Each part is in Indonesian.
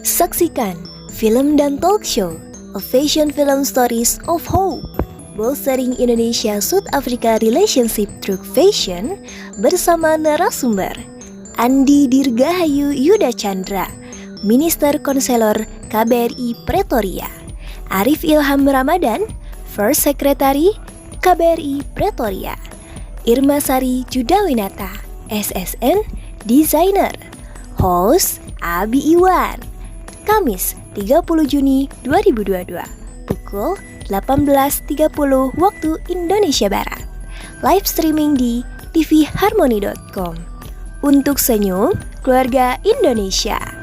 Saksikan film dan talk show A Fashion Film Stories of Hope, bolstering Indonesia-South Africa Relationship Through Fashion bersama narasumber Andi Dirgahayu Yuda Chandra, Minister Konselor KBRI Pretoria, Arif Ilham Ramadan, First Secretary KBRI Pretoria, Irma Sari Judawinata, SSN Designer, Host Abi Iwan. Kamis 30 Juni 2022 pukul 18.30 waktu Indonesia Barat. Live streaming di tvharmony.com. Untuk senyum keluarga Indonesia.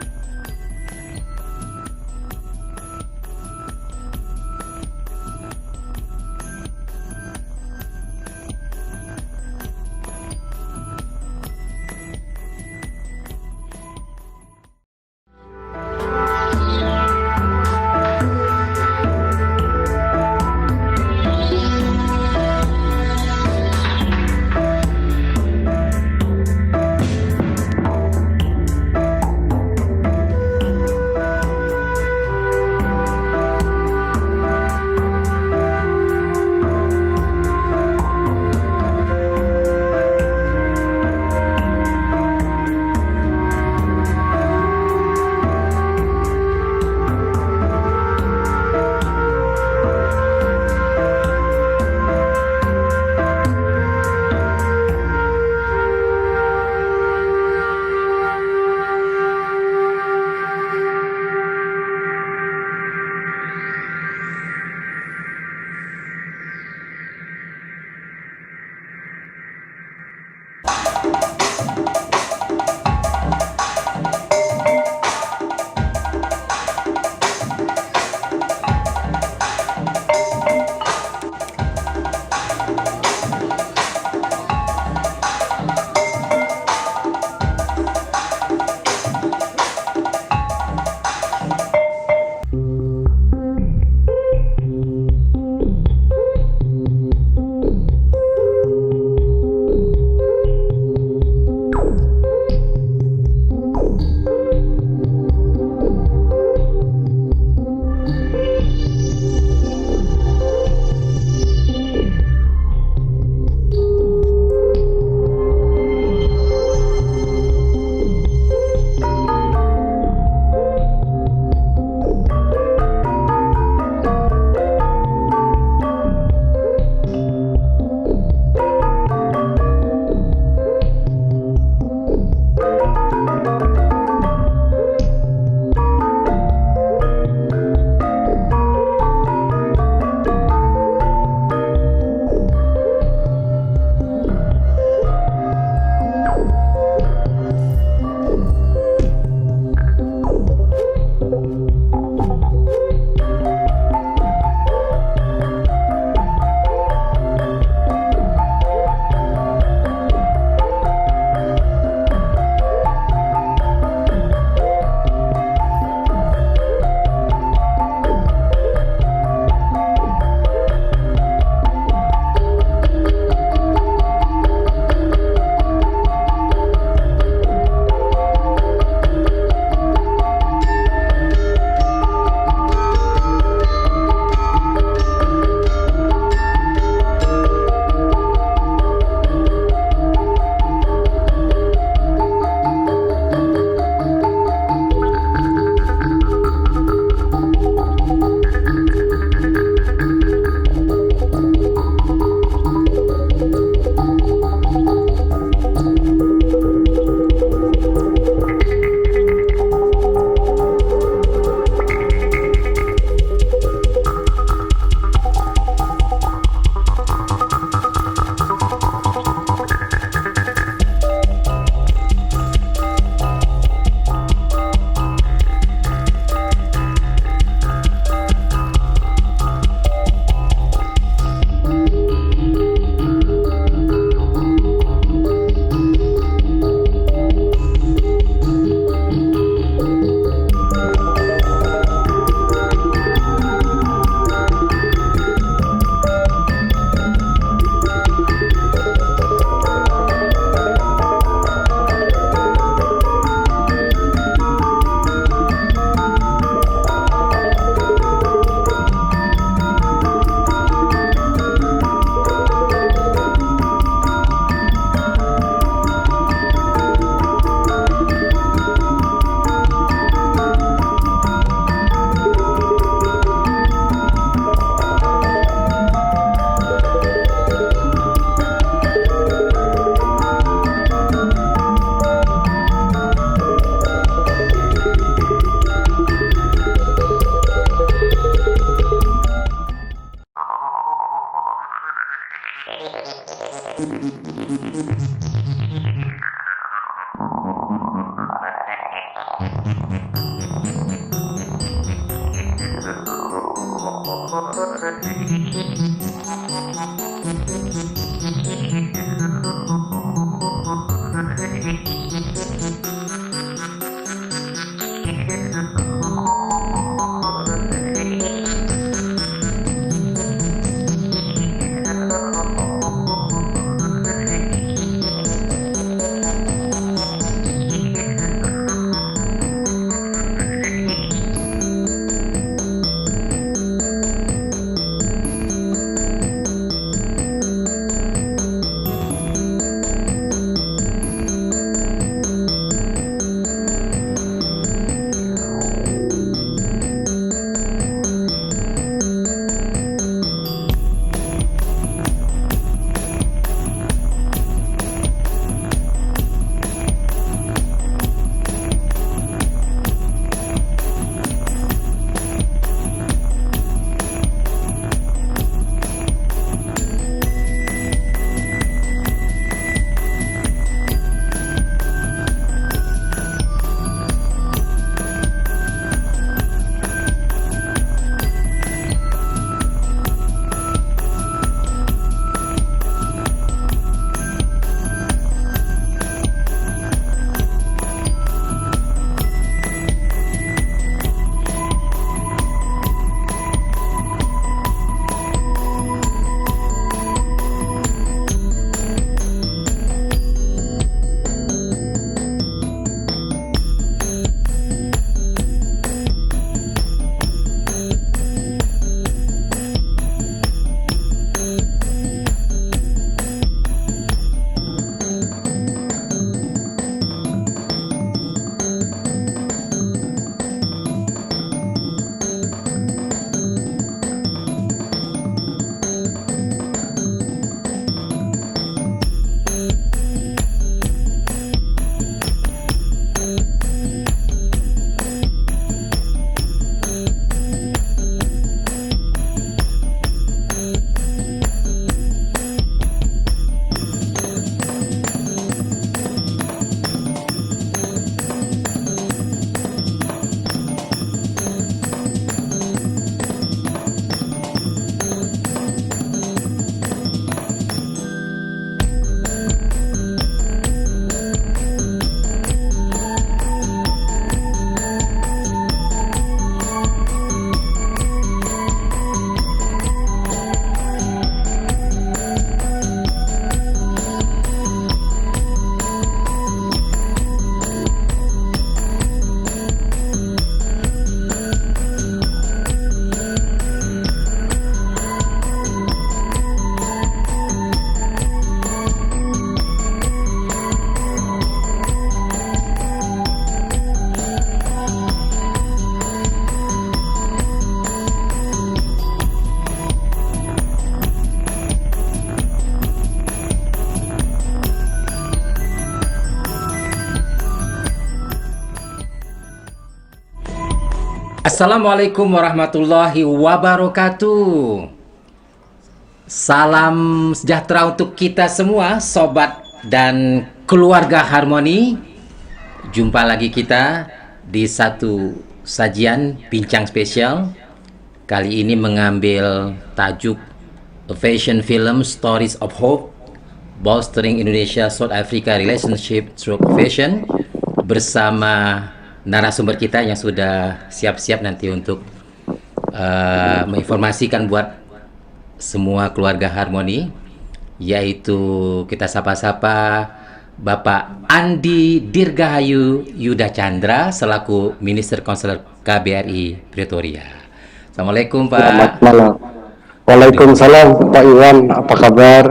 Assalamualaikum warahmatullahi wabarakatuh. Salam sejahtera untuk kita semua, sobat dan keluarga Harmoni. Jumpa lagi kita di satu sajian bincang spesial. Kali ini mengambil tajuk Fashion Film Stories of Hope, Bolstering Indonesia South Africa Relationship Through Fashion, bersama narasumber kita yang sudah siap-siap nanti untuk menginformasikan buat semua keluarga Harmoni, yaitu kita sapa-sapa Bapak Andi Dirgahayu Yuda Chandra selaku Minister Konselor KBRI Pretoria. Assalamualaikum Pak. Selamat malam. Waalaikumsalam Pak Iwan, apa kabar?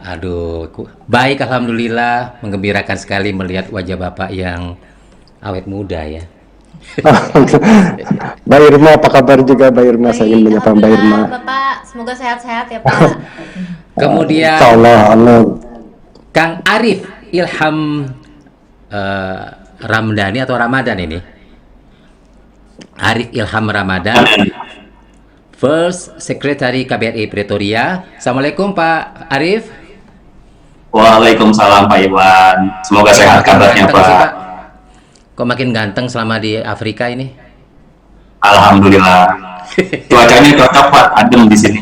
Aduh, baik alhamdulillah, menggembirakan sekali melihat wajah Bapak yang awet muda ya. Mbak Irma, apa kabar juga Mbak Irma? Saya ingin menyapa Mbak Irma. Bapak, semoga sehat-sehat ya Pak. Kemudian Insyaallah, amin. Kang Arif Ilham Ramdhani atau Ramadan ini? Arif Ilham Ramadan, First Secretary KBRI Pretoria. Assalamualaikum Pak Arif. Waalaikumsalam Pak Iwan. Semoga sehat kabarnya Pak. Kok makin ganteng selama di Afrika ini? Alhamdulillah. Cuacanya cocok Pak, adem di sini.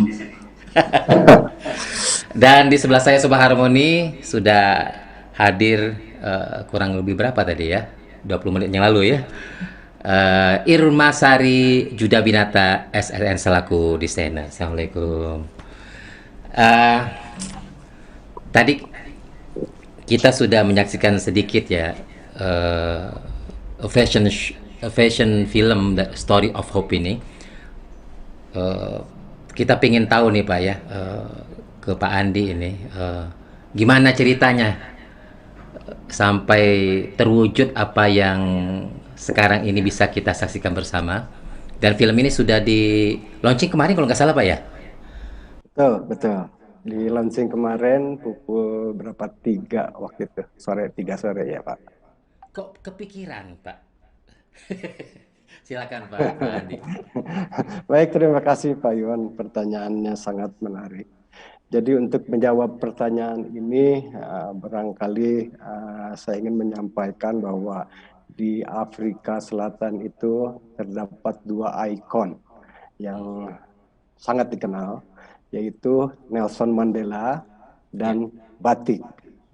Dan di sebelah saya Sobat Harmoni sudah hadir kurang lebih berapa tadi ya? 20 menit yang lalu ya. Irma Sari Judabinata SSN selaku desainer. Assalamualaikum. Tadi kita sudah menyaksikan sedikit ya a fashion film The Story of Hope ini. Kita pengen tahu nih Pak ya, ke Pak Andi ini, gimana ceritanya sampai terwujud apa yang sekarang ini bisa kita saksikan bersama. Dan film ini sudah di launching kemarin kalau nggak salah Pak ya? Betul. Di launching kemarin pukul berapa? 3 waktu itu. 3 sore ya Pak. Kok kepikiran Pak? Silakan Pak Andi. Baik, terima kasih Pak Iwan. Pertanyaannya sangat menarik. Jadi untuk menjawab pertanyaan ini, barangkali saya ingin menyampaikan bahwa di Afrika Selatan itu terdapat 2 ikon yang sangat dikenal, yaitu Nelson Mandela dan batik.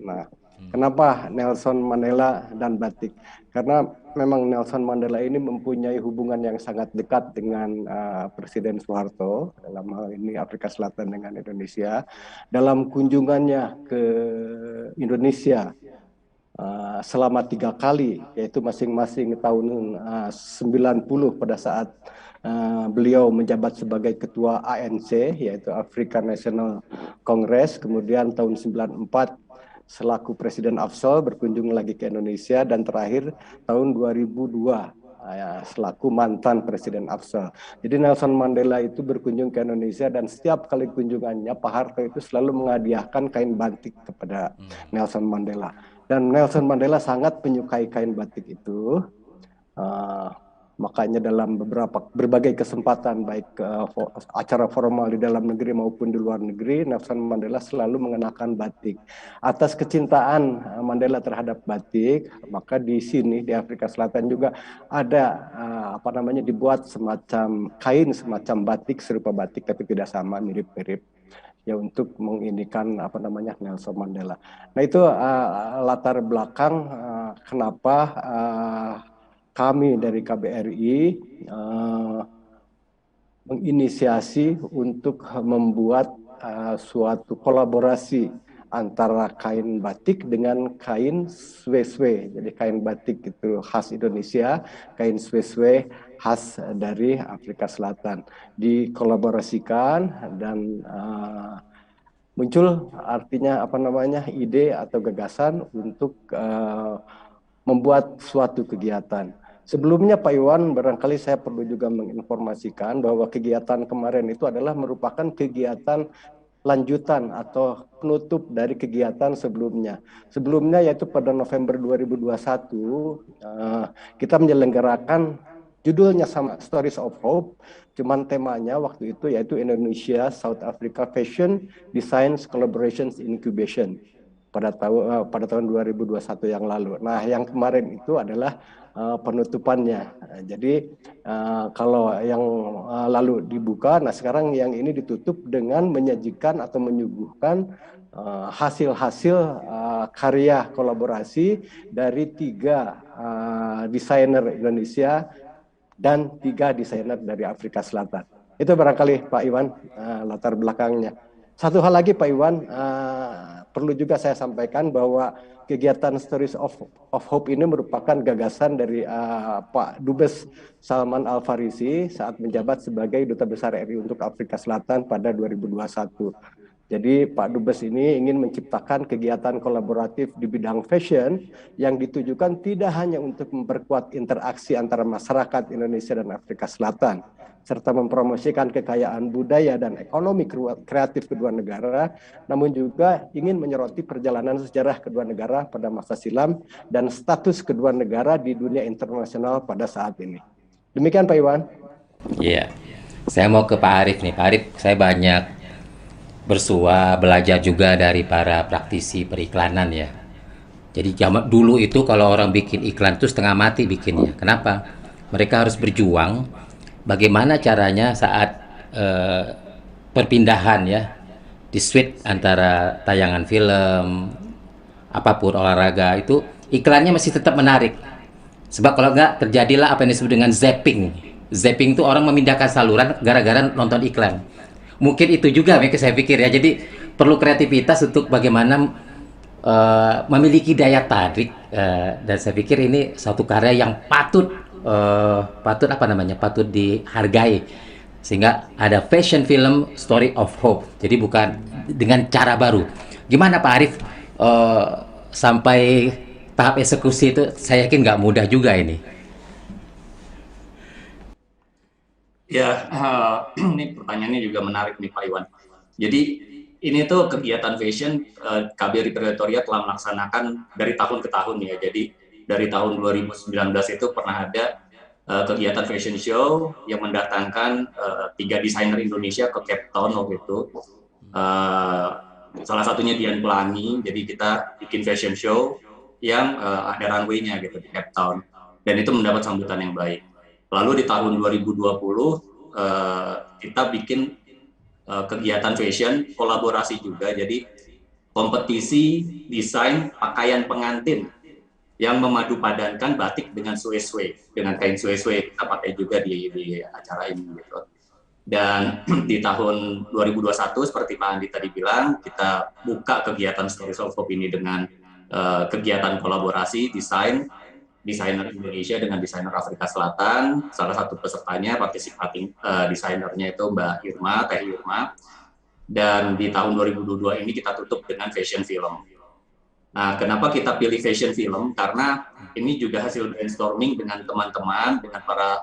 Nah, kenapa Nelson Mandela dan batik? Karena memang Nelson Mandela ini mempunyai hubungan yang sangat dekat dengan Presiden Soeharto, dalam hal ini Afrika Selatan dengan Indonesia. Dalam kunjungannya ke Indonesia selama 3 kali, yaitu masing-masing tahun 90 pada saat beliau menjabat sebagai ketua ANC, yaitu African National Congress, kemudian tahun 94 selaku Presiden AFSEL berkunjung lagi ke Indonesia, dan terakhir tahun 2002 selaku mantan Presiden AFSEL. Jadi Nelson Mandela itu berkunjung ke Indonesia, dan setiap kali kunjungannya Pak Harto itu selalu menghadiahkan kain batik kepada Nelson Mandela. Dan Nelson Mandela sangat menyukai kain batik itu. Makanya dalam berbagai kesempatan, baik acara formal di dalam negeri maupun di luar negeri, Nelson Mandela selalu mengenakan batik. Atas kecintaan Mandela terhadap batik, maka di sini di Afrika Selatan juga ada dibuat semacam kain semacam batik, serupa batik tapi tidak sama, mirip-mirip, ya, untuk mengindikan Nelson Mandela. Nah, itu latar belakang kenapa kami dari KBRI menginisiasi untuk membuat suatu kolaborasi antara kain batik dengan kain suwe-suwe. Jadi kain batik itu khas Indonesia, kain suwe-suwe khas dari Afrika Selatan. Dikolaborasikan dan muncul artinya ide atau gagasan untuk membuat suatu kegiatan. Sebelumnya Pak Iwan, barangkali saya perlu juga menginformasikan bahwa kegiatan kemarin itu adalah merupakan kegiatan lanjutan atau penutup dari kegiatan sebelumnya. Sebelumnya yaitu pada November 2021 kita menyelenggarakan, judulnya sama, Stories of Hope, cuman temanya waktu itu yaitu Indonesia South Africa Fashion Designs Collaborations Incubation pada tahun 2021 yang lalu. Nah, yang kemarin itu adalah penutupannya. Jadi kalau yang lalu dibuka, nah sekarang yang ini ditutup dengan menyajikan atau menyuguhkan hasil-hasil karya kolaborasi dari 3 desainer Indonesia dan 3 desainer dari Afrika Selatan. Itu barangkali Pak Iwan latar belakangnya. Satu hal lagi Pak Iwan, perlu juga saya sampaikan bahwa kegiatan Stories of Hope ini merupakan gagasan dari Pak Dubes Salman Al-Farisi saat menjabat sebagai Duta Besar RI untuk Afrika Selatan pada 2021. Jadi Pak Dubes ini ingin menciptakan kegiatan kolaboratif di bidang fashion yang ditujukan tidak hanya untuk memperkuat interaksi antara masyarakat Indonesia dan Afrika Selatan, serta mempromosikan kekayaan budaya dan ekonomi kreatif kedua negara, namun juga ingin menyoroti perjalanan sejarah kedua negara pada masa silam dan status kedua negara di dunia internasional pada saat ini. Demikian Pak Iwan. Iya, saya mau ke Pak Arief nih. Pak Arief, saya banyak bersua, belajar juga dari para praktisi periklanan ya. Jadi zaman dulu itu kalau orang bikin iklan itu setengah mati bikinnya. Kenapa? Mereka harus berjuang bagaimana caranya saat eh, perpindahan ya di switch antara tayangan film apapun olahraga itu iklannya masih tetap menarik. Sebab kalau nggak terjadilah apa yang disebut dengan zapping. Zapping itu orang memindahkan saluran gara-gara nonton iklan. Mungkin itu juga yang saya pikir ya. Jadi perlu kreativitas untuk bagaimana memiliki daya tarik dan saya pikir ini suatu karya yang patut apa namanya patut dihargai sehingga ada fashion film story of hope. Jadi bukan dengan cara baru. Gimana Pak Arif sampai tahap eksekusi itu saya yakin nggak mudah juga ini. Ya, ini pertanyaannya juga menarik nih Pak Iwan. Jadi ini tuh kegiatan fashion KBRI Pretoria telah melaksanakan dari tahun ke tahun ya. Jadi dari tahun 2019 itu pernah ada kegiatan fashion show yang mendatangkan 3 desainer Indonesia ke Cape Town waktu itu. Salah satunya Dian Pelangi. Jadi kita bikin fashion show yang ada runway-nya gitu di Cape Town. Dan itu mendapat sambutan yang baik. Lalu di tahun 2020 kita bikin kegiatan fashion kolaborasi juga, jadi kompetisi desain pakaian pengantin yang memadupadankan batik dengan suwe-suwe, dengan kain suwe-suwe kita pakai juga di acara ini gitu. Dan di tahun 2021 seperti Pak Andi tadi bilang, kita buka kegiatan Stories of Hope ini dengan kegiatan kolaborasi desainer Indonesia dengan desainer Afrika Selatan. Salah satu pesertanya participating desainernya itu Mbak Irma, Teh Irma. Dan di tahun 2022 ini kita tutup dengan fashion film. Nah, kenapa kita pilih fashion film? Karena ini juga hasil brainstorming dengan teman-teman, dengan para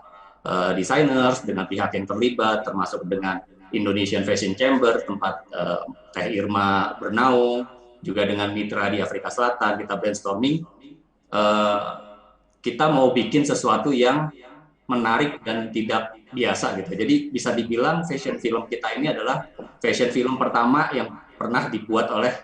designers, dengan pihak yang terlibat, termasuk dengan Indonesian Fashion Chamber, tempat Teh Irma bernaung, juga dengan mitra di Afrika Selatan. Kita brainstorming. Kita mau bikin sesuatu yang menarik dan tidak biasa gitu. Jadi bisa dibilang fashion film kita ini adalah fashion film pertama yang pernah dibuat oleh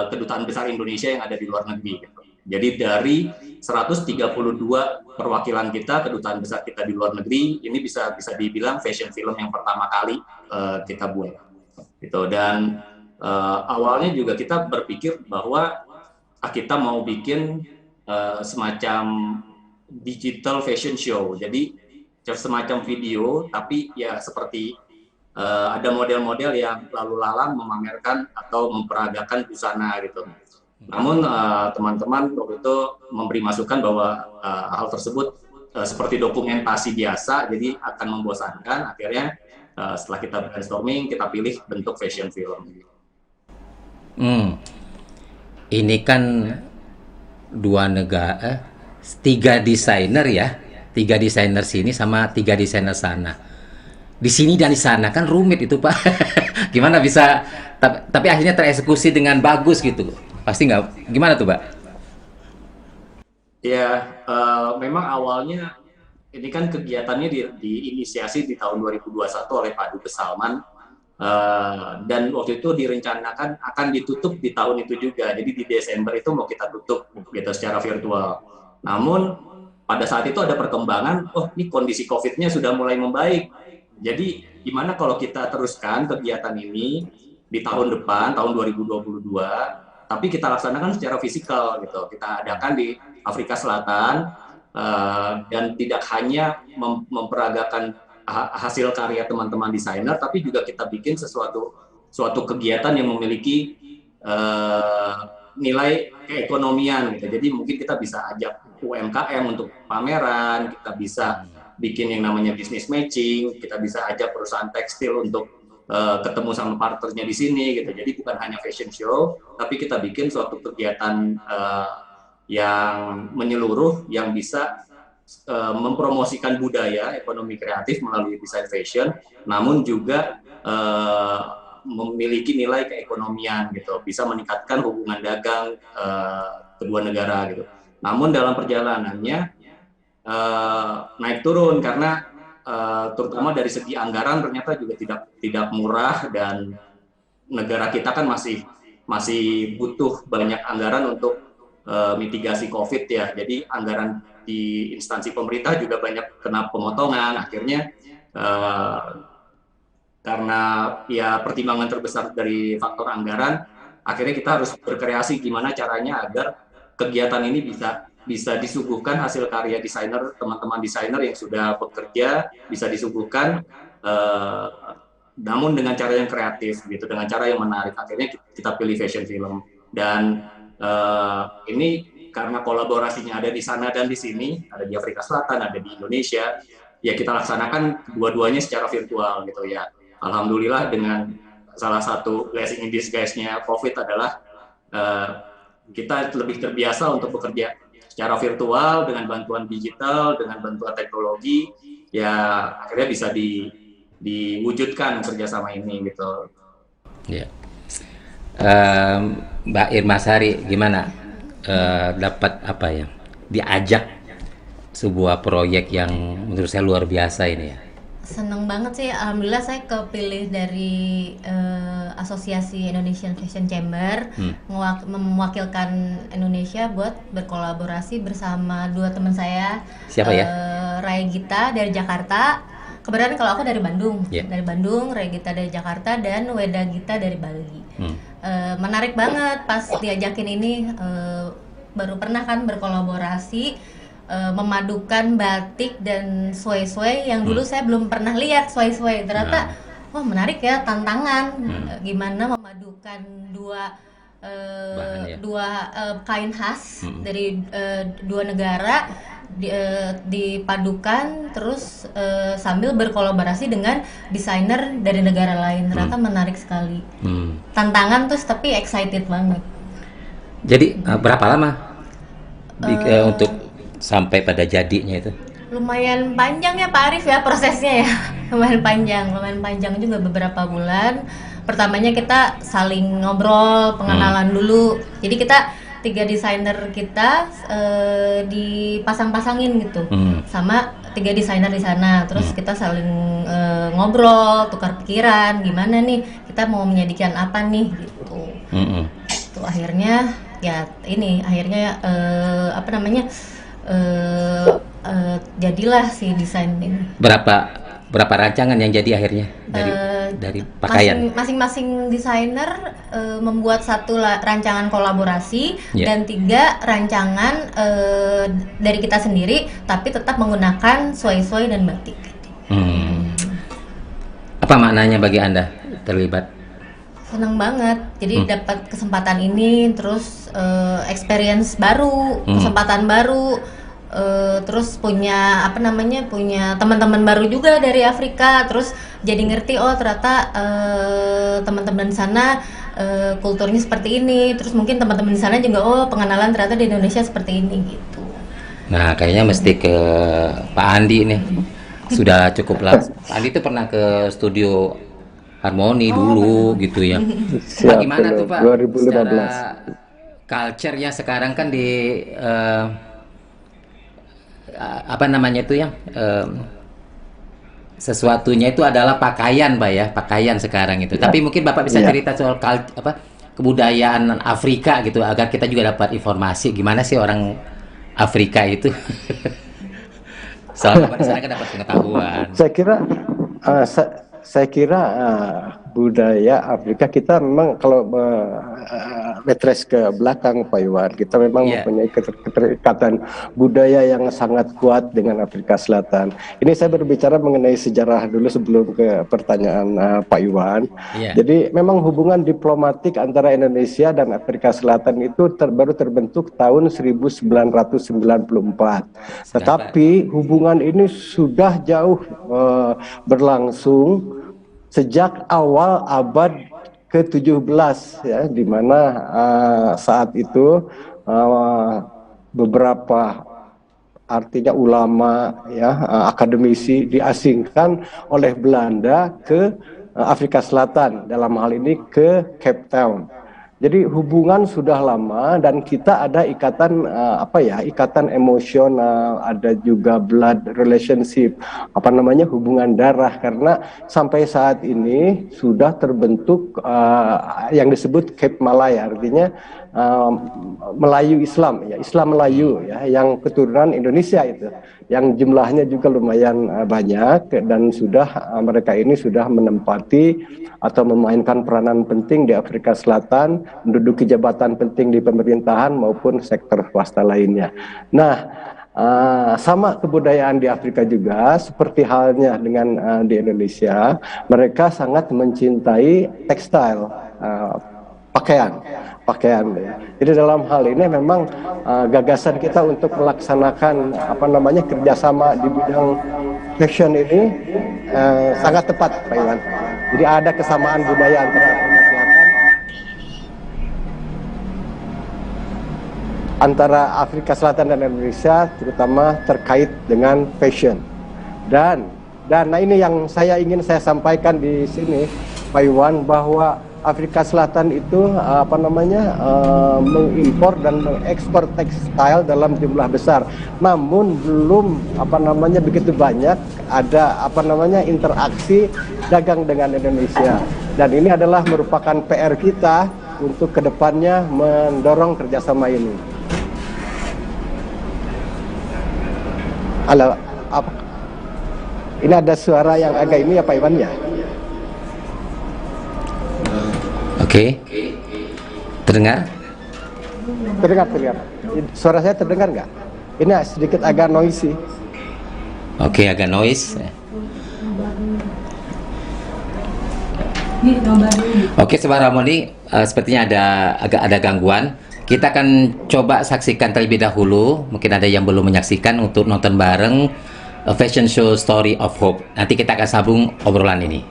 Kedutaan Besar Indonesia yang ada di luar negeri gitu. Jadi dari 132 perwakilan kita, kedutaan besar kita di luar negeri, ini bisa dibilang fashion film yang pertama kali kita buat. Gitu. Dan awalnya juga kita berpikir bahwa kita mau bikin semacam digital fashion show, jadi semacam video, tapi ya seperti ada model-model yang lalu lalang memamerkan atau memperagakan busana gitu. Namun teman-teman waktu itu memberi masukan bahwa hal tersebut seperti dokumentasi biasa, jadi akan membosankan. Akhirnya setelah kita brainstorming, kita pilih bentuk fashion film. Ini kan 3 desainer ya, 3 desainer sini sama 3 desainer sana. Di sini dan di sana kan rumit itu Pak. Gimana bisa, tapi akhirnya tereksekusi dengan bagus gitu. Pasti nggak, gimana tuh Pak? Ya, memang awalnya ini kan kegiatannya diinisiasi di tahun 2021 oleh Pak Dubes Salman. Dan waktu itu direncanakan akan ditutup di tahun itu juga. Jadi di Desember itu mau kita tutup gitu secara virtual. Namun pada saat itu ada perkembangan, ini kondisi COVID-nya sudah mulai membaik. Jadi gimana kalau kita teruskan kegiatan ini di tahun depan, tahun 2022, tapi kita laksanakan secara fisikal gitu. Kita adakan di Afrika Selatan dan tidak hanya memperagakan hasil karya teman-teman desainer, tapi juga kita bikin suatu kegiatan yang memiliki nilai keekonomian gitu. Jadi mungkin kita bisa ajak UMKM untuk pameran, kita bisa bikin yang namanya business matching, kita bisa ajak perusahaan tekstil untuk ketemu sama partnernya di sini gitu. Jadi bukan hanya fashion show, tapi kita bikin suatu kegiatan yang menyeluruh, yang bisa mempromosikan budaya, ekonomi kreatif melalui desain fashion, namun juga memiliki nilai keekonomian gitu, bisa meningkatkan hubungan dagang kedua negara gitu. Namun dalam perjalanannya naik turun karena terutama dari segi anggaran ternyata juga tidak murah, dan negara kita kan masih butuh banyak anggaran untuk mitigasi COVID ya. Jadi anggaran di instansi pemerintah juga banyak kena pemotongan. Akhirnya eh, karena ya pertimbangan terbesar dari faktor anggaran, akhirnya kita harus berkreasi gimana caranya agar kegiatan ini bisa disuguhkan hasil karya desainer, teman-teman desainer yang sudah bekerja bisa disuguhkan, eh, namun dengan cara yang kreatif gitu, dengan cara yang menarik. Akhirnya kita pilih fashion film, dan ini karena kolaborasinya ada di sana dan di sini, ada di Afrika Selatan, ada di Indonesia, ya kita laksanakan dua-duanya secara virtual gitu ya. Alhamdulillah, dengan salah satu blessing in disguise-nya COVID adalah eh, kita lebih terbiasa untuk bekerja secara virtual dengan bantuan digital, dengan bantuan teknologi, ya akhirnya bisa diwujudkan kerjasama ini gitu. Ya. Mbak Irma Sari, gimana dapat apa ya? Diajak sebuah proyek yang menurut saya luar biasa ini ya. Seneng banget sih, alhamdulillah saya kepilih dari Asosiasi Indonesian Fashion Chamber, mewakilkan Indonesia buat berkolaborasi bersama dua teman saya. Siapa ya? Ray Gita dari Jakarta. Kebetulan kalau aku dari Bandung, Yeah. dari Bandung, Ray Gita dari Jakarta, dan Weda Gita dari Bali. Menarik banget pas diajakin ini, baru pernah kan berkolaborasi, memadukan batik dan suai-suai yang dulu saya belum pernah lihat suai-suai. Ternyata wah menarik ya, tantangan gimana memadukan dua Bahan ya. kain khas dari dua negara dipadukan terus sambil berkolaborasi dengan desainer dari negara lain. Ternyata menarik sekali. Tantangan terus tapi excited banget. Jadi berapa lama untuk sampai pada jadinya itu? Lumayan panjang ya Pak Arif ya prosesnya ya. lumayan panjang juga, beberapa bulan. Pertamanya kita saling ngobrol, pengenalan dulu. Jadi kita 3 desainer kita dipasang-pasangin gitu sama 3 desainer di sana. Terus kita saling ngobrol, tukar pikiran, gimana nih kita mau menjadikan apa nih gitu. Tuh akhirnya ya ini apa namanya, jadilah si desain ini. Berapa rancangan yang jadi akhirnya dari pakaian? Masing-masing desainer membuat satu rancangan kolaborasi dan 3 rancangan dari kita sendiri, tapi tetap menggunakan suai-suai dan batik. Apa maknanya bagi Anda terlibat? Seneng banget, jadi dapat kesempatan ini, terus experience baru, kesempatan baru. Terus punya punya teman-teman baru juga dari Afrika, terus jadi ngerti oh ternyata teman-teman di sana kulturnya seperti ini, terus mungkin teman-teman di sana juga oh pengenalan ternyata di Indonesia seperti ini gitu. Nah kayaknya mesti ke Pak Andi nih, sudah cukup lah. Pak Andi tuh pernah ke studio Harmoni dulu gitu ya. Bagaimana tuh Pak 2015. secara culture-nya sekarang kan di apa namanya itu ya, sesuatunya itu adalah pakaian Pak ya, pakaian sekarang itu. Tapi mungkin Bapak bisa cerita soal kebudayaan Afrika gitu, agar kita juga dapat informasi gimana sih orang Afrika itu. Soal Bapak di sana kan dapat pengetahuan. Saya kira budaya Afrika kita memang kalau retrace ke belakang Pak Iwan, kita memang mempunyai keterikatan budaya yang sangat kuat dengan Afrika Selatan. Ini saya berbicara mengenai sejarah dulu sebelum ke pertanyaan Pak Iwan. Jadi memang hubungan diplomatik antara Indonesia dan Afrika Selatan itu baru terbentuk tahun 1994. Tetapi hubungan ini sudah jauh berlangsung sejak awal abad ke-17 ya, di mana saat itu beberapa artinya ulama ya, akademisi diasingkan oleh Belanda ke Afrika Selatan, dalam hal ini ke Cape Town. Jadi hubungan sudah lama dan kita ada ikatan ikatan emosional, ada juga blood relationship, hubungan darah, karena sampai saat ini sudah terbentuk yang disebut Cape Malaya, artinya Melayu Islam, ya Islam Melayu, ya yang keturunan Indonesia itu, yang jumlahnya juga lumayan banyak dan sudah mereka ini sudah menempati atau memainkan peranan penting di Afrika Selatan, menduduki jabatan penting di pemerintahan maupun sektor swasta lainnya. Nah, sama kebudayaan di Afrika juga, seperti halnya dengan di Indonesia, mereka sangat mencintai tekstil, pakaian. Ya. Jadi dalam hal ini memang gagasan kita untuk melaksanakan kerjasama di bidang fashion ini sangat tepat, Pak Iwan. Jadi ada kesamaan budaya antara Afrika Selatan dan Indonesia, terutama terkait dengan fashion. Dan nah ini yang saya ingin saya sampaikan di sini, Pak Iwan, bahwa Afrika Selatan itu mengimpor dan mengekspor tekstil dalam jumlah besar, namun belum begitu banyak ada interaksi dagang dengan Indonesia. Dan ini adalah merupakan PR kita untuk kedepannya mendorong kerjasama ini. Halo, ini ada suara yang agak ini ya Pak Iwan ya? Oke. Terdengar? Terdengar. Suara saya terdengar nggak? Ini sedikit agak noisy. Oke, agak noise. Oke, Sobat Harmoni, sepertinya agak ada gangguan. Kita akan coba saksikan terlebih dahulu. Mungkin ada yang belum menyaksikan untuk nonton bareng Fashion Show Story of Hope. Nanti kita akan sambung obrolan ini.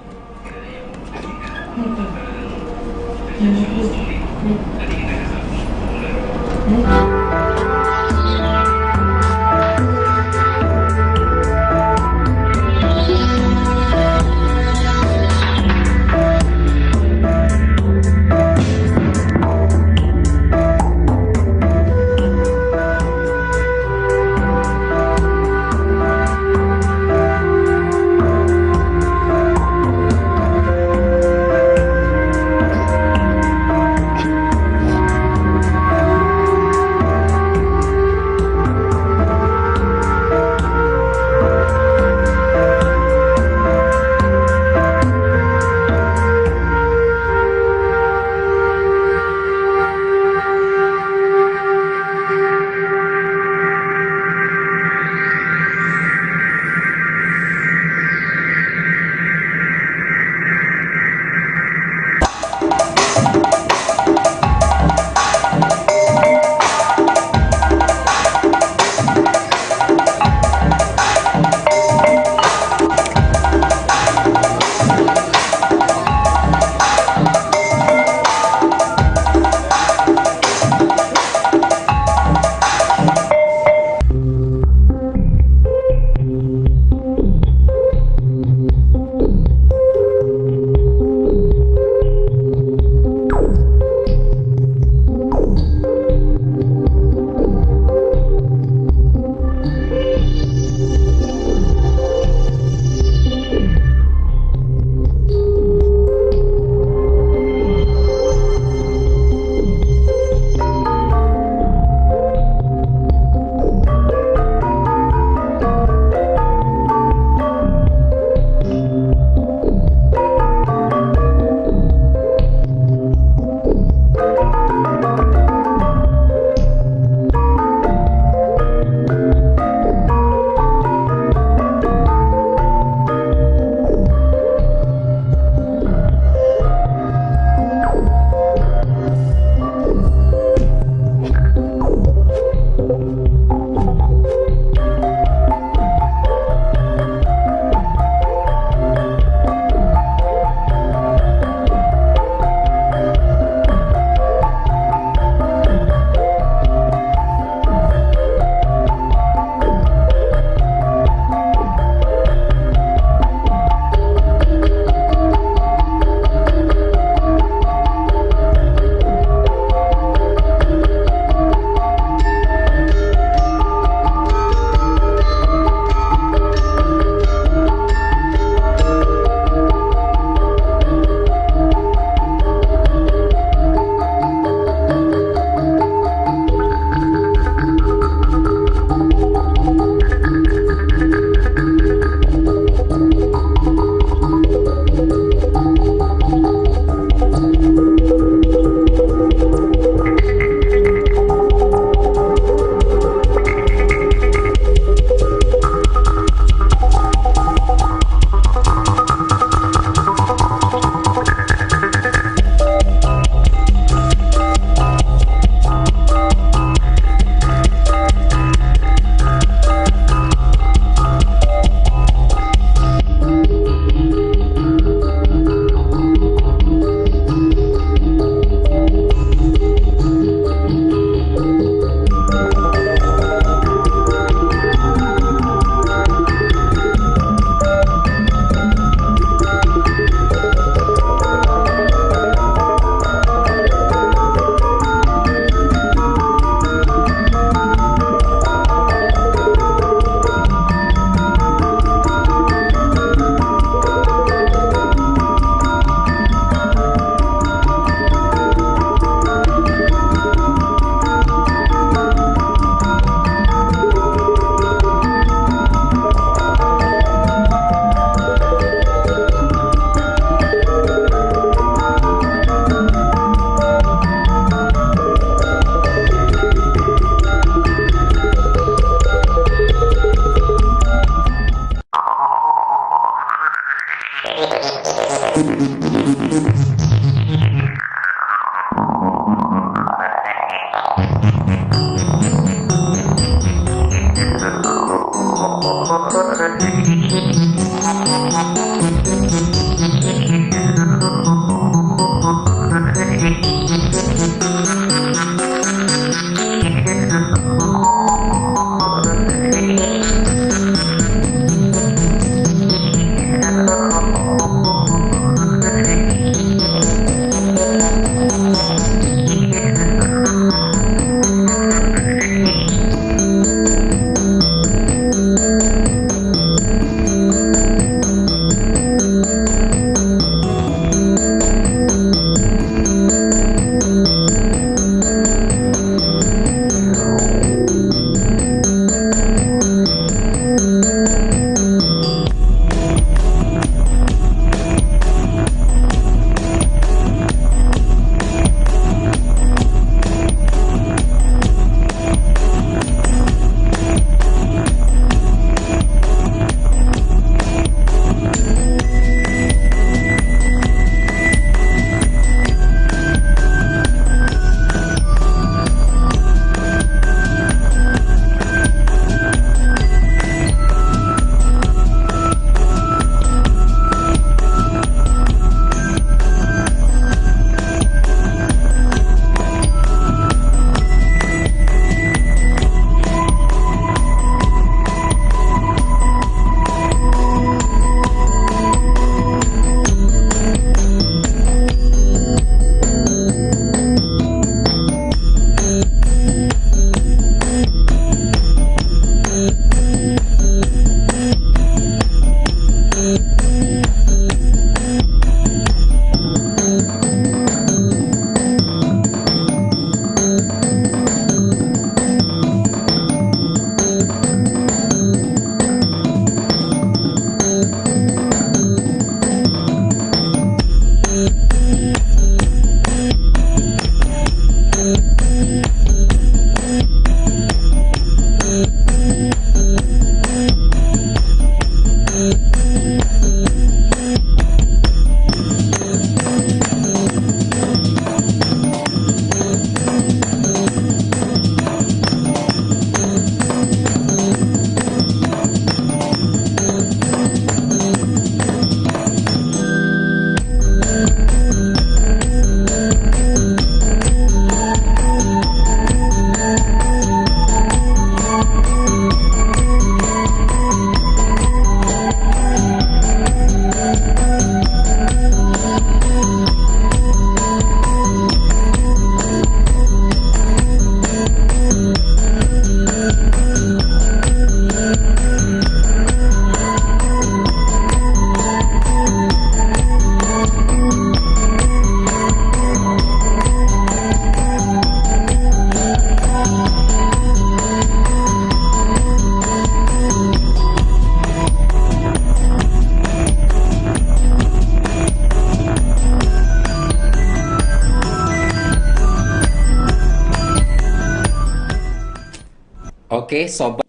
Oke, sobat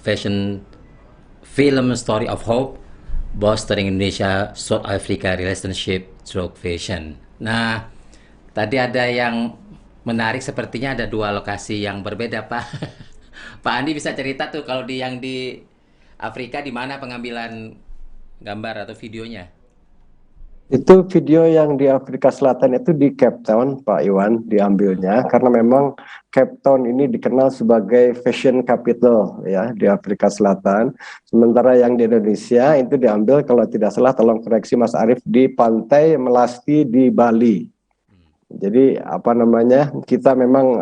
fashion film story of hope, bolstering Indonesia South Africa relationship through fashion. Nah, tadi ada yang menarik, sepertinya ada dua lokasi yang berbeda, Pak. Pak Andi bisa cerita tuh kalau yang di Afrika di mana pengambilan gambar atau videonya? Itu video yang di Afrika Selatan itu di Cape Town, Pak Iwan, diambilnya karena memang Cape Town ini dikenal sebagai fashion capital ya di Afrika Selatan. Sementara yang di Indonesia itu diambil, kalau tidak salah, tolong koreksi Mas Arief, di Pantai Melasti di Bali. Jadi apa namanya, kita memang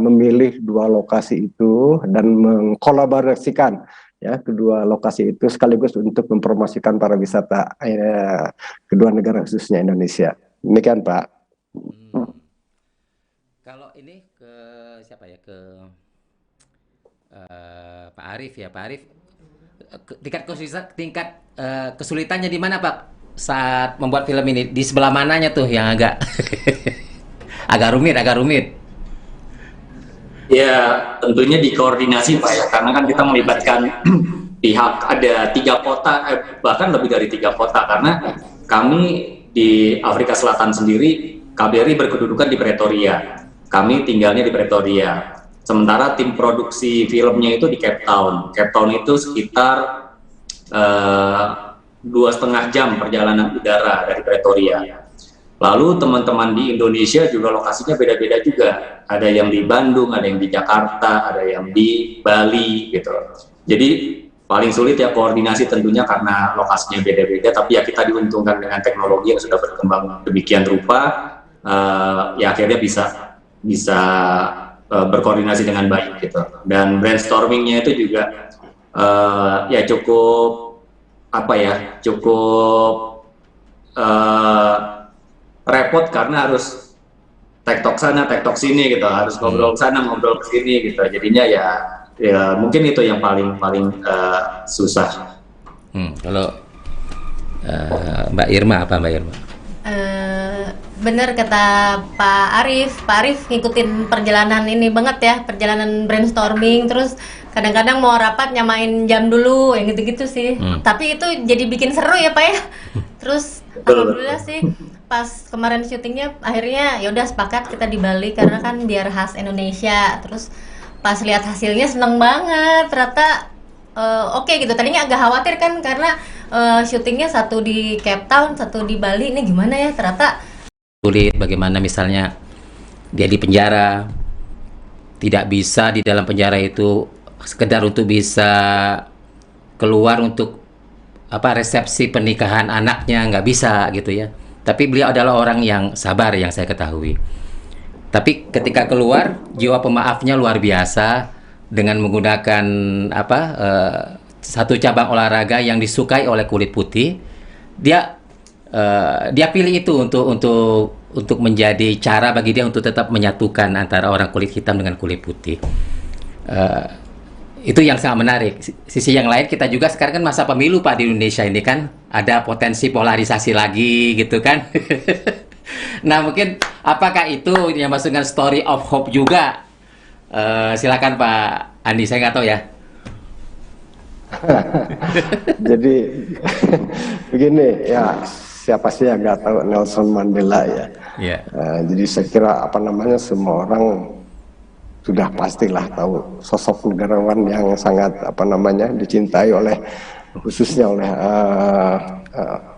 memilih dua lokasi itu dan mengkolaborasikan ya kedua lokasi itu sekaligus untuk mempromosikan para wisata kedua negara, khususnya Indonesia. Demikian, Pak. Kalau ini ke siapa ya, ke Pak Arief ya, Pak Arief, tingkat kesulitannya di mana, Pak, saat membuat film ini? Di sebelah mananya tuh yang agak agak rumit? Ya, tentunya di koordinasi, Pak, ya, karena kan kita melibatkan ada 3 kota, bahkan lebih dari 3 kota, karena kami di Afrika Selatan sendiri, KBRI berkedudukan di Pretoria. Kami tinggalnya di Pretoria. Sementara tim produksi filmnya itu di Cape Town. Cape Town itu sekitar 2,5 jam perjalanan udara dari Pretoria. Lalu teman-teman di Indonesia juga lokasinya beda-beda juga. Ada yang di Bandung, ada yang di Jakarta, ada yang di Bali gitu. Jadi paling sulit ya koordinasi tentunya karena lokasinya beda-beda, tapi ya kita diuntungkan dengan teknologi yang sudah berkembang demikian rupa, ya akhirnya bisa berkoordinasi dengan baik gitu. Dan brainstormingnya itu juga ya cukup repot karena harus tektok sana, tektok sini gitu, harus ngobrol sana, ngobrol ke sini gitu. Jadinya ya mungkin itu yang paling susah. Kalau Mbak Irma apa Mbak Irma? Bener kata Pak Arif ngikutin perjalanan ini banget ya, perjalanan brainstorming, terus kadang-kadang mau rapat nyamain jam dulu, yang gitu-gitu sih. Tapi itu jadi bikin seru ya Pak ya. Terus alhamdulillah sih pas kemarin syutingnya akhirnya ya udah sepakat kita di Bali karena kan biar khas Indonesia. Terus pas lihat hasilnya seneng banget, ternyata oke gitu. Tadinya agak khawatir kan karena syutingnya satu di Cape Town, satu di Bali, ini gimana ya, ternyata Sulit bagaimana misalnya dia di penjara, tidak bisa di dalam penjara itu sekedar untuk bisa keluar untuk resepsi pernikahan anaknya, nggak bisa gitu ya. Tapi beliau adalah orang yang sabar yang saya ketahui. Tapi ketika keluar, jiwa pemaafnya luar biasa dengan menggunakan satu cabang olahraga yang disukai oleh kulit putih. Dia pilih itu untuk menjadi cara bagi dia untuk tetap menyatukan antara orang kulit hitam dengan kulit putih. Itu yang sangat menarik. Sisi yang lain, kita juga sekarang kan masa pemilu Pak di Indonesia ini kan, ada potensi polarisasi lagi gitu kan. Nah mungkin apakah itu yang masuk dengan story of hope juga? Silakan Pak Andi, saya nggak tahu ya. Jadi begini ya, siapa sih yang nggak tahu Nelson Mandela ya? Yeah. Jadi saya kira semua orang sudah pastilah tahu sosok negarawan yang sangat dicintai oleh khususnya oleh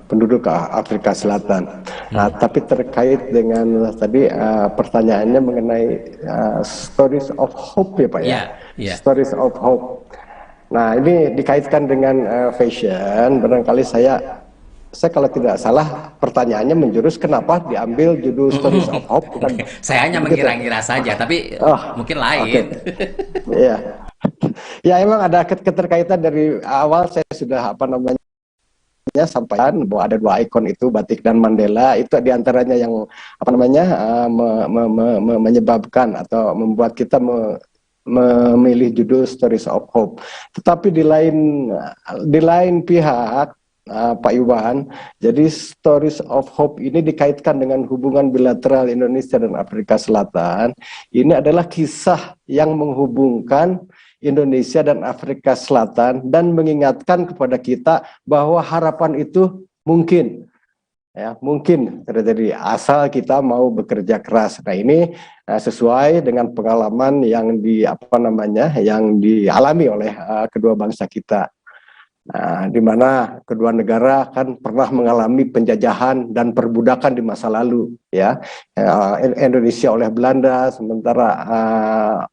penduduk Afrika Selatan. Nah, tapi terkait dengan tadi pertanyaannya mengenai stories of hope ya Pak ya? Yeah. Stories of hope. Nah ini dikaitkan dengan fashion, barangkali saya kalau tidak salah pertanyaannya menjurus kenapa diambil judul Stories of Hope, bukan? Saya hanya mengira-ngira saja, tapi mungkin lain. Iya. Ya emang ada keterkaitan dari awal. Saya sudah sampaikan bahwa ada 2 ikon itu, Batik dan Mandela, itu diantaranya yang menyebabkan atau membuat kita memilih judul Stories of Hope. Tetapi di lain pihak, Pak Iwan, jadi Stories of Hope ini dikaitkan dengan hubungan bilateral Indonesia dan Afrika Selatan. Ini adalah kisah yang menghubungkan Indonesia dan Afrika Selatan dan mengingatkan kepada kita bahwa harapan itu mungkin terjadi asal kita mau bekerja keras. Nah ini sesuai dengan pengalaman yang dialami oleh kedua bangsa kita. Nah, di mana kedua negara kan pernah mengalami penjajahan dan perbudakan di masa lalu, ya. Indonesia oleh Belanda, sementara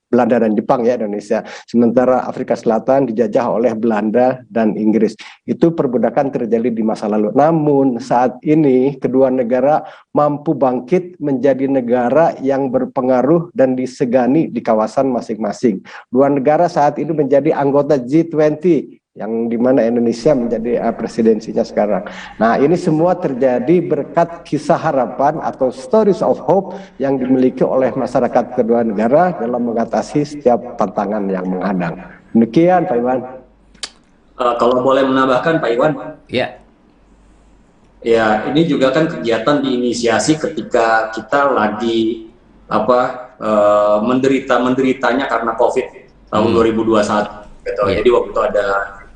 Belanda dan Jepang ya Indonesia, sementara Afrika Selatan dijajah oleh Belanda dan Inggris. Itu perbudakan terjadi di masa lalu. Namun saat ini kedua negara mampu bangkit menjadi negara yang berpengaruh dan disegani di kawasan masing-masing. Dua negara saat ini menjadi anggota G20, yang dimana Indonesia menjadi presidensinya sekarang. Nah ini semua terjadi berkat kisah harapan atau stories of hope yang dimiliki oleh masyarakat kedua negara dalam mengatasi setiap tantangan yang menghadang. Demikian Pak Iwan. Kalau boleh menambahkan Pak Iwan. Ya. Ya ini juga kan kegiatan diinisiasi ketika kita lagi menderitanya karena COVID tahun 2021. Gitu. Jadi waktu itu ada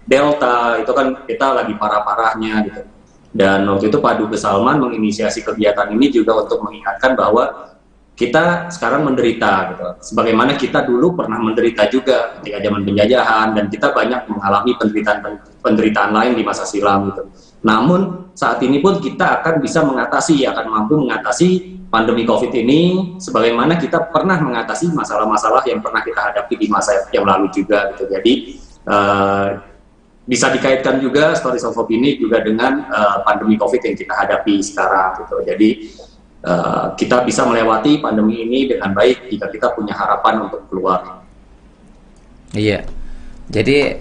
Delta, itu kan kita lagi parah-parahnya gitu. Dan waktu itu Pak Dubes Salman menginisiasi kegiatan ini juga untuk mengingatkan bahwa kita sekarang menderita gitu. Sebagaimana kita dulu pernah menderita juga ketika zaman penjajahan, dan kita banyak mengalami penderitaan lain di masa silam gitu. Namun saat ini pun kita akan bisa akan mampu mengatasi pandemi COVID ini sebagaimana kita pernah mengatasi masalah-masalah yang pernah kita hadapi di masa yang lalu juga gitu. Jadi bisa dikaitkan juga Stories of Hope ini juga dengan pandemi COVID yang kita hadapi sekarang gitu. Jadi kita bisa melewati pandemi ini dengan baik jika kita punya harapan untuk keluar. Iya. Jadi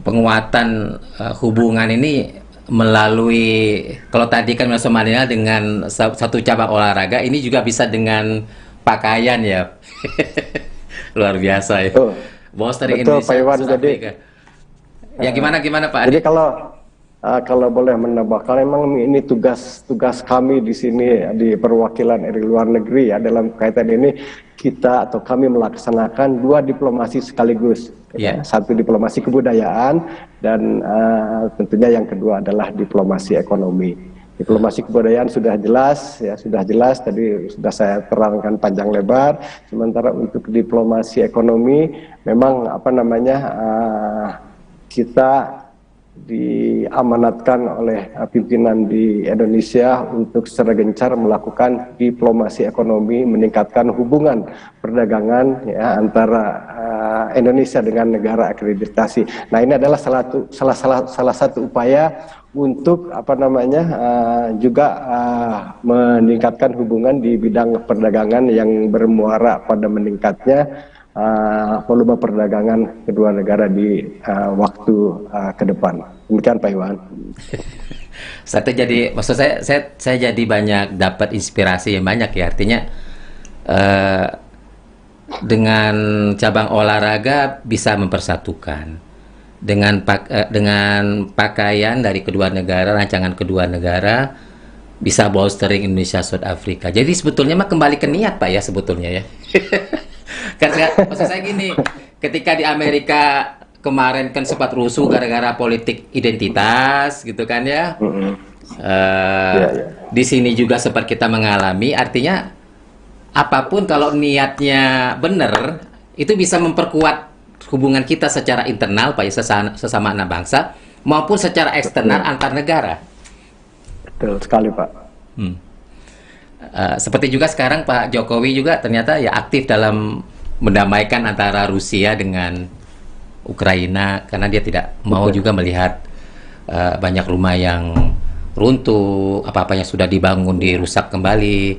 penguatan hubungan ini melalui, kalau tadi kan Mas Madinah dengan satu cabang olahraga, ini juga bisa dengan pakaian ya. Luar biasa ya. Bolstering Indonesia, Pak Iwan. South Africa. Ya gimana Pak? Jadi kalau boleh menambahkan, memang ini tugas kami di sini di perwakilan dari luar negeri ya, dalam kaitan ini kita atau kami melaksanakan 2 diplomasi sekaligus. Yeah. Satu diplomasi kebudayaan dan tentunya yang kedua adalah diplomasi ekonomi. Diplomasi kebudayaan sudah jelas tadi sudah saya terangkan panjang lebar. Sementara untuk diplomasi ekonomi memang kita diamanatkan oleh pimpinan di Indonesia untuk secara gencar melakukan diplomasi ekonomi, meningkatkan hubungan perdagangan ya antara Indonesia dengan negara akreditasi. Nah, ini adalah salah satu upaya untuk juga meningkatkan hubungan di bidang perdagangan yang bermuara pada meningkatnya volume perdagangan kedua negara di waktu ke depan. Demikian Pak Iwan. Saya jadi banyak dapat inspirasi yang banyak ya. Artinya dengan cabang olahraga bisa mempersatukan. Dengan pakaian dari kedua negara, rancangan kedua negara bisa bolstering Indonesia South Africa. Jadi sebetulnya mah kembali ke niat Pak ya sebetulnya ya. Karena maksud saya gini, ketika di Amerika kemarin kan sempat rusuh gara-gara politik identitas gitu kan ya. Di sini juga sempat kita mengalami, artinya apapun kalau niatnya benar itu bisa memperkuat hubungan kita secara internal Pak ya, sesama anak bangsa maupun secara eksternal antar negara. Betul sekali Pak. Seperti juga sekarang Pak Jokowi juga ternyata ya aktif dalam mendamaikan antara Rusia dengan Ukraina karena dia tidak mau juga melihat banyak rumah yang runtuh, apa-apa yang sudah dibangun dirusak kembali,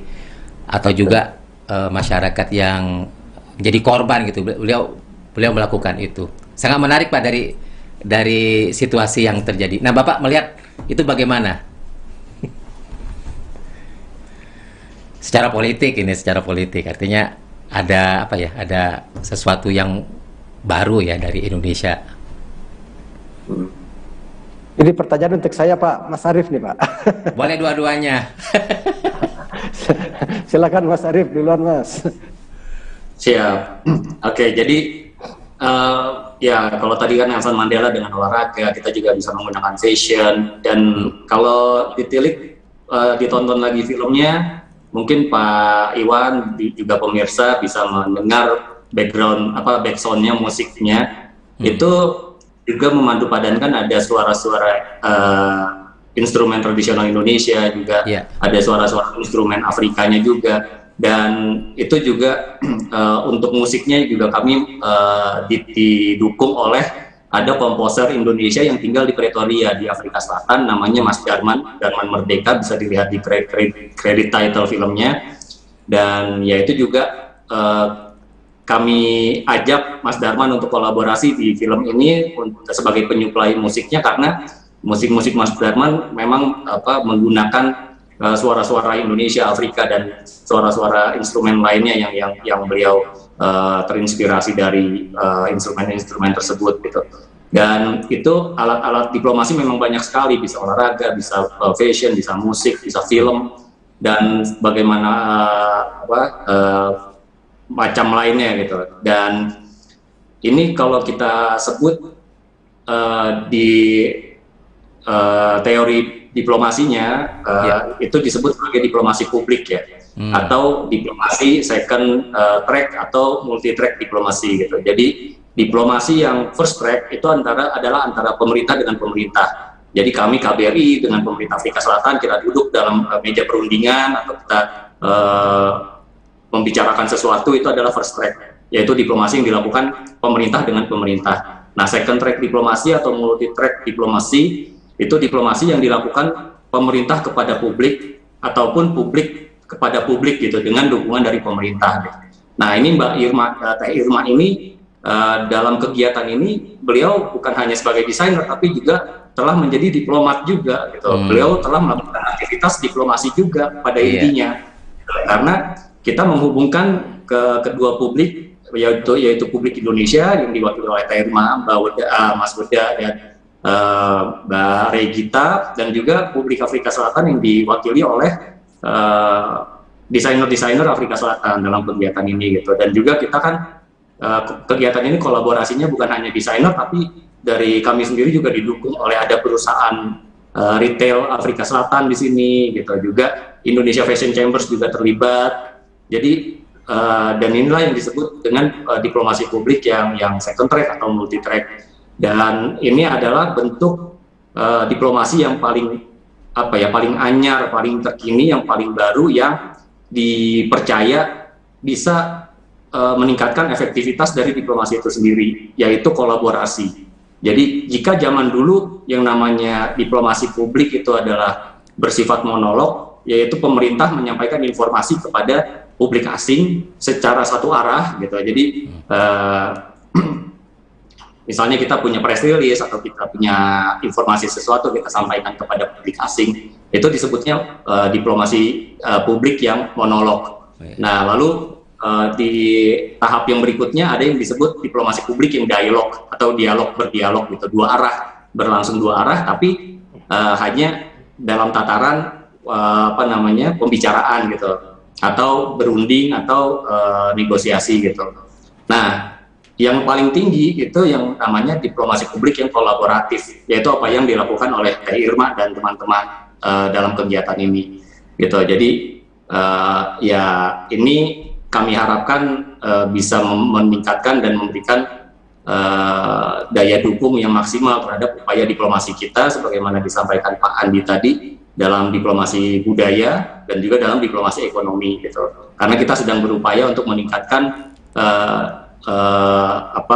atau juga masyarakat yang jadi korban gitu. Beliau melakukan itu. Sangat menarik Pak dari situasi yang terjadi. Nah, Bapak melihat itu bagaimana? Secara politik artinya ada sesuatu yang baru ya dari Indonesia. Ini pertanyaan untuk saya Pak Mas Arief nih Pak. Boleh dua-duanya. Silakan Mas Arief duluan Mas. Siap. Oke, jadi ya kalau tadi kan Nelson Mandela dengan olahraga, kita juga bisa menggunakan fashion, dan kalau ditilik ditonton lagi filmnya, mungkin Pak Iwan juga pemirsa bisa mendengar backsoundnya, musiknya itu juga memandu padankan ada suara-suara instrumen tradisional Indonesia juga, ada suara-suara instrumen Afrikanya juga, dan itu juga untuk musiknya juga kami didukung oleh ada komposer Indonesia yang tinggal di Pretoria di Afrika Selatan, namanya Mas Darman Merdeka, bisa dilihat di kredit title filmnya. Dan ya itu juga kami ajak Mas Darman untuk kolaborasi di film ini sebagai penyuplai musiknya, karena musik-musik Mas Darman memang menggunakan suara-suara Indonesia, Afrika, dan suara-suara instrumen lainnya yang beliau terinspirasi dari instrumen-instrumen tersebut gitu. Dan itu alat-alat diplomasi memang banyak sekali, bisa olahraga, bisa fashion, bisa musik, bisa film, dan bagaimana macam lainnya gitu. Dan ini kalau kita sebut di teori diplomasinya itu disebut sebagai diplomasi publik ya, atau diplomasi second track atau multi track diplomasi gitu. Jadi diplomasi yang first track itu adalah antara pemerintah dengan pemerintah. Jadi kami KBRI dengan pemerintah Afrika Selatan kita duduk dalam meja perundingan atau kita membicarakan sesuatu, itu adalah first track, yaitu diplomasi yang dilakukan pemerintah dengan pemerintah. Nah, second track diplomasi atau multi track diplomasi itu diplomasi yang dilakukan pemerintah kepada publik ataupun publik kepada publik gitu, dengan dukungan dari pemerintah. Nah, ini Teh Irma ini dalam kegiatan ini beliau bukan hanya sebagai desainer tapi juga telah menjadi diplomat juga gitu. Beliau telah melakukan aktivitas diplomasi juga pada intinya, karena kita menghubungkan kedua publik, yaitu publik Indonesia yang diwakili oleh Teh Irma, Mas Weda dan Mbak Regita, dan juga publik Afrika Selatan yang diwakili oleh desainer-desainer Afrika Selatan dalam kegiatan ini gitu. Dan juga kita kan kegiatan ini kolaborasinya bukan hanya desainer, tapi dari kami sendiri juga didukung oleh ada perusahaan retail Afrika Selatan di sini gitu, juga Indonesia Fashion Chambers juga terlibat. Jadi dan inilah yang disebut dengan diplomasi publik yang second track atau multi track. Dan ini adalah bentuk diplomasi yang paling paling anyar, paling terkini, yang paling baru, yang dipercaya bisa meningkatkan efektivitas dari diplomasi itu sendiri, yaitu kolaborasi. Jadi jika zaman dulu yang namanya diplomasi publik itu adalah bersifat monolog, yaitu pemerintah menyampaikan informasi kepada publik asing secara satu arah gitu. Jadi misalnya kita punya press release atau kita punya informasi sesuatu, kita sampaikan kepada publik asing, itu disebutnya diplomasi publik yang monolog. Nah, lalu di tahap yang berikutnya ada yang disebut diplomasi publik yang dialog atau berdialog gitu, dua arah, berlangsung dua arah, tapi hanya dalam tataran pembicaraan gitu, atau berunding atau negosiasi gitu. Nah, yang paling tinggi itu yang namanya diplomasi publik yang kolaboratif, yaitu apa yang dilakukan oleh Teh Irma dan teman-teman dalam kegiatan ini gitu. Jadi ya ini kami harapkan bisa meningkatkan dan memberikan daya dukung yang maksimal terhadap upaya diplomasi kita, sebagaimana disampaikan Pak Andi tadi, dalam diplomasi budaya dan juga dalam diplomasi ekonomi gitu. Karena kita sedang berupaya untuk meningkatkan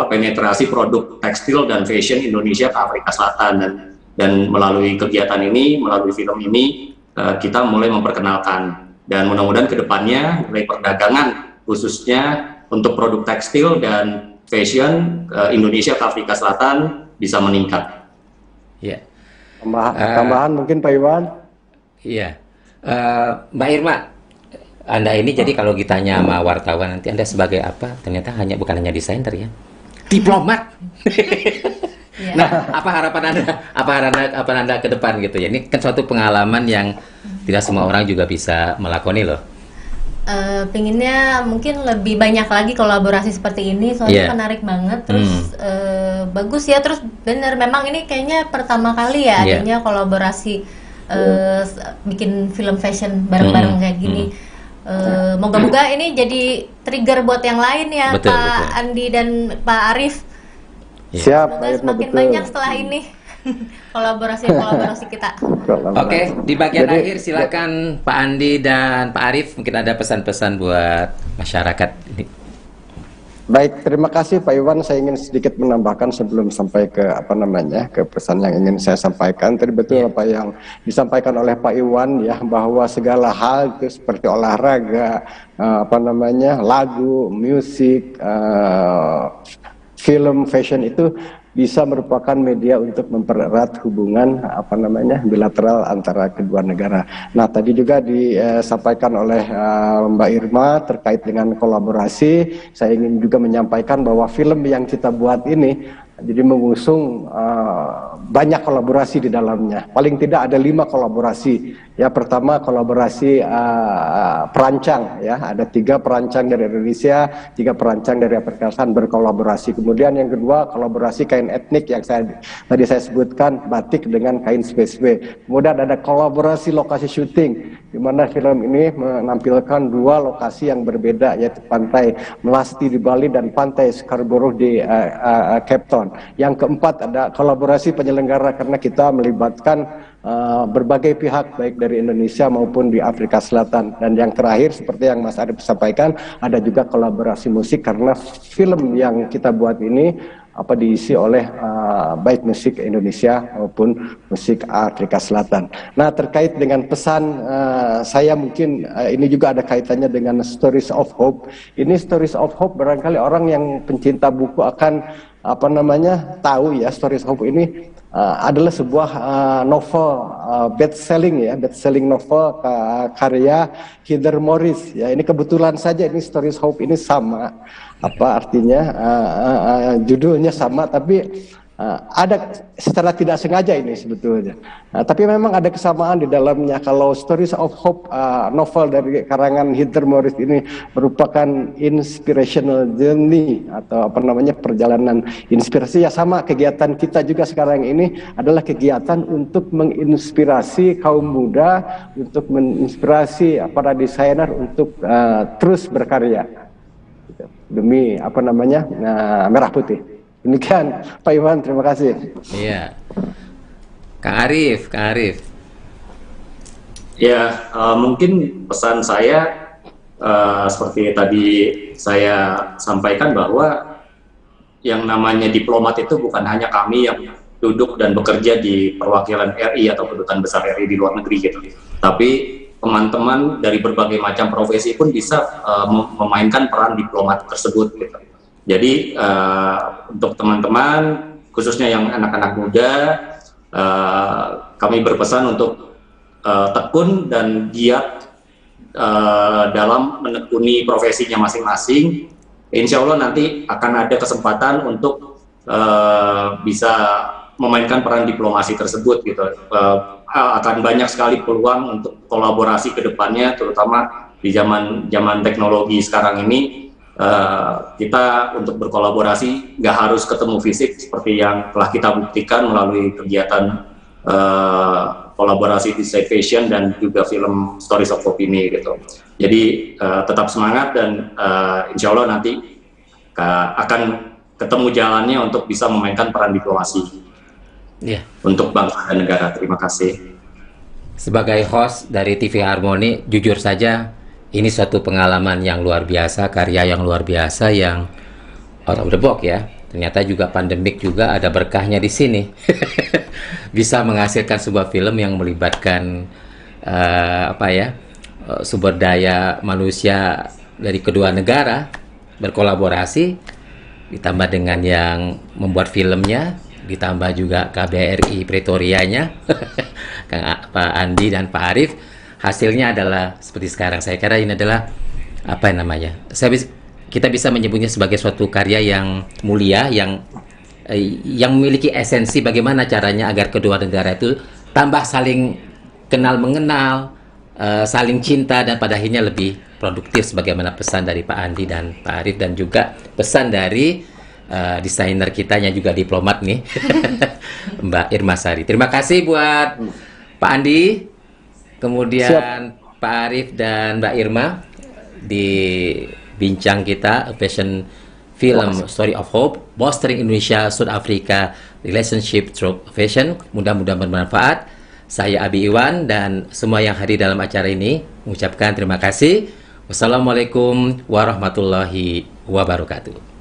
penetrasi produk tekstil dan fashion Indonesia ke Afrika Selatan, dan melalui kegiatan ini, melalui film ini, kita mulai memperkenalkan, dan mudah-mudahan kedepannya nilai perdagangan khususnya untuk produk tekstil dan fashion Indonesia ke Afrika Selatan bisa meningkat. Ya. Tambahan mungkin Pak Iwan. Iya, Mbak Irma, Anda ini jadi kalau ditanya sama wartawan nanti Anda sebagai apa? Ternyata bukan hanya desainer ya, diplomat. Nah, apa harapan Anda ke depan gitu ya? Ini kan suatu pengalaman yang tidak semua orang juga bisa melakoni loh. Pengennya mungkin lebih banyak lagi kolaborasi seperti ini, soalnya menarik banget, terus bagus ya, terus bener memang ini kayaknya pertama kali ya adanya kolaborasi bikin film fashion bareng-bareng kayak gini. Moga-moga ini jadi trigger buat yang lain ya, betul, Pak Andi dan Pak Arif. Siap, semoga semakin banyak setelah ini kolaborasi kita. Oke, di bagian akhir silakan Pak Andi dan Pak Arif, mungkin ada pesan-pesan buat masyarakat ini. Baik, terima kasih Pak Iwan. Saya ingin sedikit menambahkan sebelum sampai ke ke pesan yang ingin saya sampaikan. Tadi betul apa yang disampaikan oleh Pak Iwan ya, bahwa segala hal itu seperti olahraga, lagu, musik, film, fashion itu bisa merupakan media untuk mempererat hubungan bilateral antara kedua negara. Nah, tadi juga disampaikan oleh Mbak Irma terkait dengan kolaborasi. Saya ingin juga menyampaikan bahwa film yang kita buat ini jadi mengusung banyak kolaborasi di dalamnya. Paling tidak ada 5 kolaborasi. Ya, pertama kolaborasi perancang, ya, ada 3 perancang dari Indonesia, 3 perancang dari Afrika Selatan berkolaborasi. Kemudian yang kedua kolaborasi kain etnik yang tadi saya sebutkan, batik dengan kain spesifik. Kemudian ada kolaborasi lokasi syuting, di mana film ini menampilkan 2 lokasi yang berbeda, yaitu pantai Melasti di Bali dan pantai Scarborough di Cape Town. Yang keempat ada kolaborasi penyelenggara, karena kita melibatkan berbagai pihak baik dari Indonesia maupun di Afrika Selatan. Dan yang terakhir seperti yang Mas Arief sampaikan, ada juga kolaborasi musik, karena film yang kita buat ini diisi oleh baik musik Indonesia maupun musik Afrika Selatan. Nah, terkait dengan pesan saya, mungkin ini juga ada kaitannya dengan Stories of Hope. Ini Stories of Hope, barangkali orang yang pencinta buku akan tahu ya, Stories of Hope ini adalah sebuah novel best selling novel karya Heather Morris. Ya, ini kebetulan saja ini Stories of Hope ini sama, artinya judulnya sama, tapi ada secara tidak sengaja ini sebetulnya. Tapi memang ada kesamaan di dalamnya. Kalau Stories of Hope, novel dari karangan Heather Morris ini merupakan inspirational journey atau perjalanan inspirasi. Ya, sama kegiatan kita juga sekarang ini adalah kegiatan untuk menginspirasi kaum muda, untuk menginspirasi para desainer untuk terus berkarya demi merah putih. Demikian Pak Iwan, terima kasih. Iya, Kak Arief. Ya, mungkin pesan saya seperti tadi saya sampaikan, bahwa yang namanya diplomat itu bukan hanya kami yang duduk dan bekerja di perwakilan RI atau kedutaan besar RI di luar negeri gitu, tapi teman-teman dari berbagai macam profesi pun bisa memainkan peran diplomat tersebut gitu. Jadi untuk teman-teman, khususnya yang anak-anak muda, kami berpesan untuk tekun dan giat dalam menekuni profesinya masing-masing. Insya Allah nanti akan ada kesempatan untuk bisa memainkan peran diplomasi tersebut gitu. Akan banyak sekali peluang untuk kolaborasi ke depannya, terutama di zaman teknologi sekarang ini. Kita untuk berkolaborasi nggak harus ketemu fisik, seperti yang telah kita buktikan melalui kegiatan kolaborasi di Side Fashion dan juga film Stories of Hope ini gitu. Jadi tetap semangat, dan insya Allah nanti akan ketemu jalannya untuk bisa memainkan peran diplomasi untuk bangsa dan negara. Terima kasih. Sebagai host dari TV Harmony, jujur saja ini suatu pengalaman yang luar biasa, karya yang luar biasa, yang out of the box ya. Ternyata juga pandemik juga ada berkahnya di sini. Bisa menghasilkan sebuah film yang melibatkan sumber daya manusia dari kedua negara berkolaborasi, ditambah dengan yang membuat filmnya, ditambah juga KBRI Pretorianya, Pak Andi dan Pak Arief. Hasilnya adalah seperti sekarang. Saya kira ini adalah kita bisa menyebutnya sebagai suatu karya yang mulia, yang memiliki esensi bagaimana caranya agar kedua negara itu tambah saling kenal mengenal, saling cinta, dan pada akhirnya lebih produktif, sebagaimana pesan dari Pak Andi dan Pak Arief, dan juga pesan dari desainer kita yang juga diplomat nih, Mbak Irma Sari. Terima kasih buat Pak Andi, kemudian Pak Arief dan Mbak Irma di bincang kita Fashion Film Story of Hope, Bolstering Indonesia South Africa Relationship Through Fashion. Mudah-mudahan bermanfaat. Saya Abi Iwan dan semua yang hadir dalam acara ini mengucapkan terima kasih. Wassalamualaikum warahmatullahi wabarakatuh.